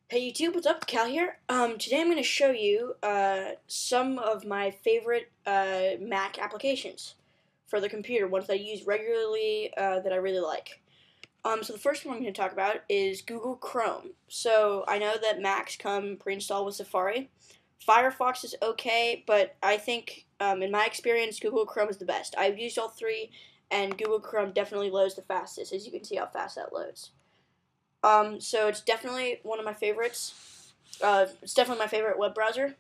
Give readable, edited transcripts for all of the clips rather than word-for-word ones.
Hey YouTube, what's up? Cal here. Today I'm going to show you some of my favorite Mac applications for the computer, ones that I use regularly that I really like. So the first one I'm going to talk about is Google Chrome. So I know that Macs come pre-installed with Safari. Firefox is okay, but I think in my experience Google Chrome is the best. I've used all three, and Google Chrome definitely loads the fastest, as you can see how fast that loads. So it's definitely one of my favorites. It's definitely my favorite web browser.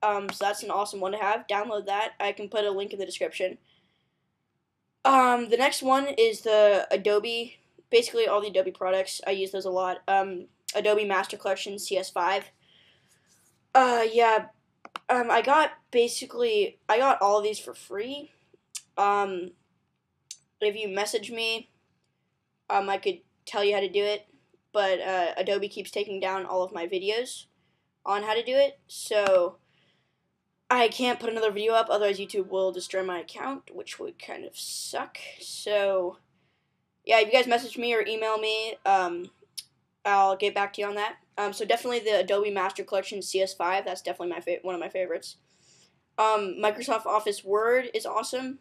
So that's an awesome one to have. Download that. I can put a link in the description. The next one is the Adobe, basically all the Adobe products. I use those a lot. Adobe Master Collection CS5. Yeah, I got all of these for free. If you message me, I could tell you how to do it, but Adobe keeps taking down all of my videos on how to do it, so I can't put another video up, otherwise YouTube will destroy my account, which would kind of suck. So yeah, if you guys message me or email me, I'll get back to you on that. So definitely the Adobe Master Collection CS5, that's definitely one of my favorites. Microsoft Office Word is awesome.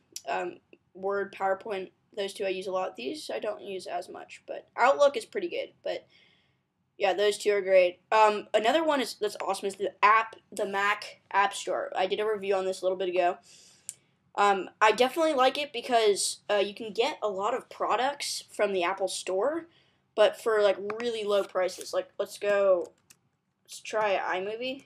Word, PowerPoint, those two I use a lot. These I don't use as much, but Outlook is pretty good. But yeah, those two are great. Another one that's awesome is the Mac App Store. I did a review on this a little bit ago. I definitely like it because you can get a lot of products from the Apple Store, but for like really low prices. Like let's try iMovie.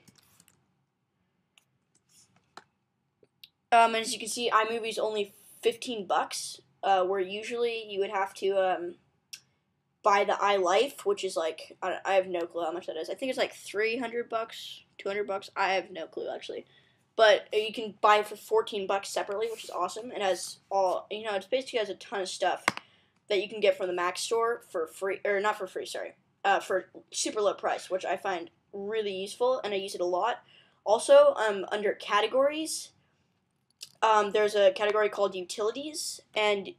And as you can see, iMovie is only $15, where usually you would have to buy the iLife, which is like I have no clue how much that is. I think it's like $300, $200. I have no clue actually, but you can buy it for $14 separately, which is awesome. It has it basically has a ton of stuff that you can get from the Mac store for free, or not for free, sorry, for super low price, which I find really useful and I use it a lot. Also, under categories, there's a category called utilities, and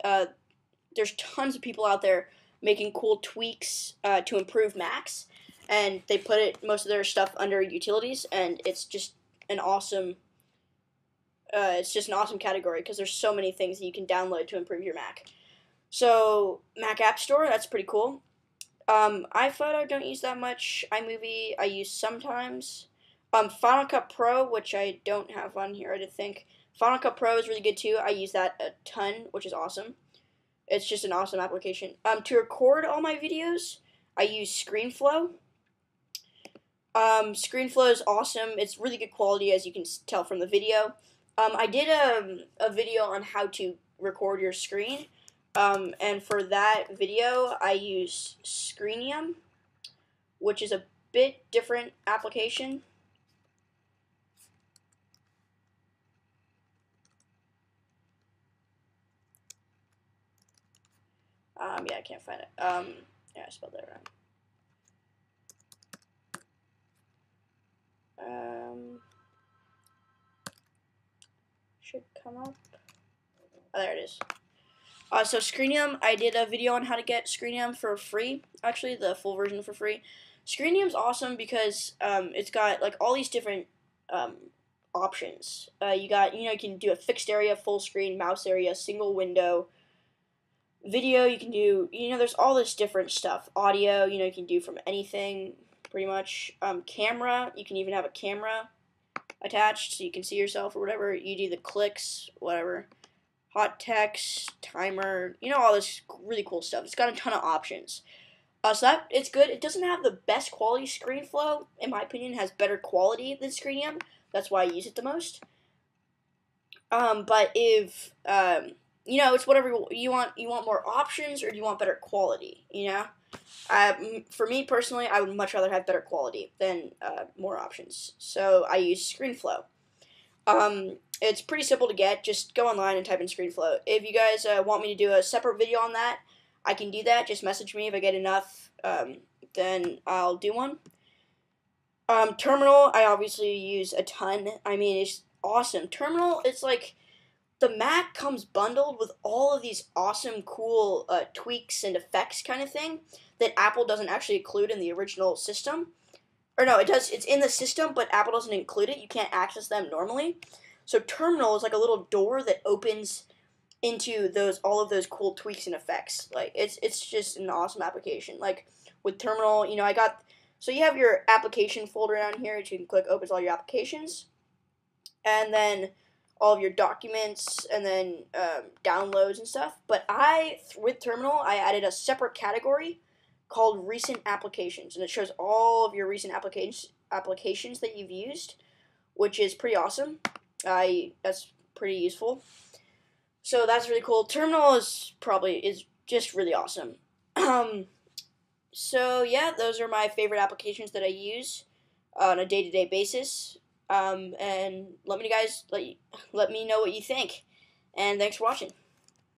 there's tons of people out there making cool tweaks to improve Macs, and they put most of their stuff under utilities, and it's just an awesome category because there's so many things that you can download to improve your Mac. So Mac App Store, that's pretty cool. iPhoto I don't use that much. iMovie I use sometimes. Final Cut Pro, which I don't have on here, I did think. Final Cut Pro is really good too. I use that a ton, which is awesome. It's just an awesome application. To record all my videos, I use ScreenFlow. ScreenFlow is awesome. It's really good quality, as you can tell from the video. I did a video on how to record your screen, and for that video, I use Screenium, which is a bit different application. Yeah, I can't find it. Yeah, I spelled that wrong. Should come up. Oh, there it is. So Screenium, I did a video on how to get Screenium for free. Actually, the full version for free. Screenium's awesome because it's got like all these different options. You can do a fixed area, full screen, mouse area, single window. Video, you can do, there's all this different stuff. Audio, you can do from anything, pretty much. Camera, you can even have a camera attached so you can see yourself or whatever. You do the clicks, whatever. Hot text, timer, all this really cool stuff. It's got a ton of options. So it's good. It doesn't have the best quality ScreenFlow. In my opinion, it has better quality than Screenium. That's why I use it the most. But if it's whatever you want. You want more options, or do you want better quality? For me personally, I would much rather have better quality than more options. So I use ScreenFlow. It's pretty simple to get. Just go online and type in ScreenFlow. If you guys want me to do a separate video on that, I can do that. Just message me if I get enough. Then I'll do one. Terminal, I obviously use a ton. I mean, it's awesome. Terminal, it's like the Mac comes bundled with all of these awesome, cool tweaks and effects kind of thing that Apple doesn't actually include in the original system. or no, it does. It's in the system, but Apple doesn't include it. You can't access them normally. So Terminal is like a little door that opens into those all of those cool tweaks and effects. Like it's just an awesome application. Like with Terminal, you know, I got so you have your application folder down here that you can click opens all your applications, and then all of your documents, and then downloads and stuff. But with Terminal, I added a separate category called recent applications, and it shows all of your recent applications that you've used, which is pretty awesome. That's pretty useful. So that's really cool. Terminal is just really awesome. So yeah, those are my favorite applications that I use on a day-to-day basis. And let me know what you think. And thanks for watching.